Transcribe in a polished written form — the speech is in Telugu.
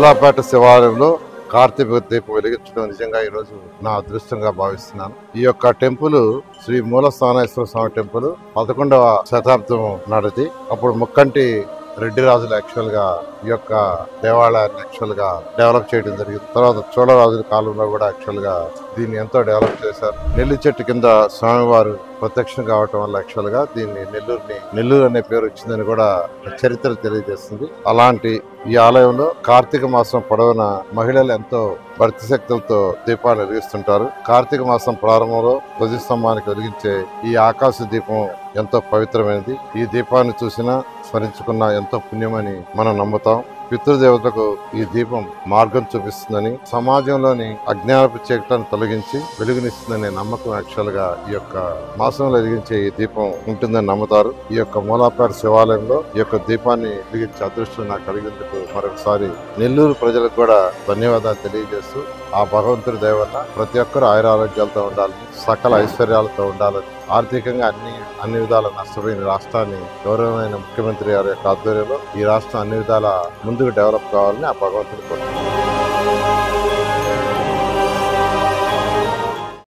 మూలాపేట శివాలయంలో కార్తీక దీపం వెలిగించడం నిజంగా ఈరోజు నా అదృష్టంగా భావిస్తున్నాను. ఈ యొక్క టెంపుల్ శ్రీ మూలస్థానేశ్వర స్వామి టెంపుల్ 11వ శతాబ్దం నాటిది. అప్పుడు ముక్కంటి రెడ్డి రాజులు యాక్చువల్ గా ఈ యొక్క దేవాలయాన్ని యాక్చువల్ గా డెవలప్ చేయడం జరిగింది. తర్వాత చోళరాజుల కాలంలో కూడా యాక్చువల్ గా దీన్ని ఎంతో డెవలప్ చేశారు. నెల్లి చెట్టు కింద స్వామివారు ప్రత్యక్షం కావటం వల్ల యాక్చువల్ గా దీన్ని నెల్లూరు అనే పేరు వచ్చిందని కూడా చరిత్ర తెలియజేస్తుంది. అలాంటి ఈ ఆలయంలో కార్తీక మాసం పొడవున మహిళలు ఎంతో భక్తి శక్తులతో దీపాలు వెలిగిస్తుంటారు. కార్తీక మాసం ప్రారంభంలో ధ్వజస్తంభానికి వెలిగించే ఈ ఆకాశ దీపం ఎంతో పవిత్రమైనది. ఈ దీపాన్ని చూసినా స్మరించుకున్న ఎంతో పుణ్యమని మనం నమ్ముతాం. పితృదేవతలకు ఈ దీపం మార్గం చూపిస్తుందని, సమాజంలోని అజ్ఞానపు చీకట్లను తొలగించి వెలుగునిస్తుందనే నమ్మకం యాక్చువల్ గా ఈ యొక్క మాసంలో వెలిగించే ఈ దీపం ఉంటుందని నమ్ముతారు. ఈ యొక్క మూలాపేట శివాలయంలో ఈ యొక్క దీపాన్ని వెలిగించే అదృష్టం నాకు కలిగేందుకు మరొకసారి నెల్లూరు ప్రజలకు కూడా ధన్యవాదాలు తెలియజేస్తూ, ఆ భగవంతుడి దయ వల్ల ప్రతి ఒక్కరు ఆయురారోగ్యాలతో ఉండాలని, సకల ఐశ్వర్యాలతో ఉండాలని, ఆర్థికంగా అన్ని విధాల నష్టపోయిన రాష్ట్రాన్ని గౌరవమైన ముఖ్యమంత్రి గారి యొక్క ఆధ్వర్యంలో ఈ రాష్ట్రం అన్ని విధాల ముందుకు డెవలప్ కావాలని ఆ భగవంతుడి కోరుతున్నాను.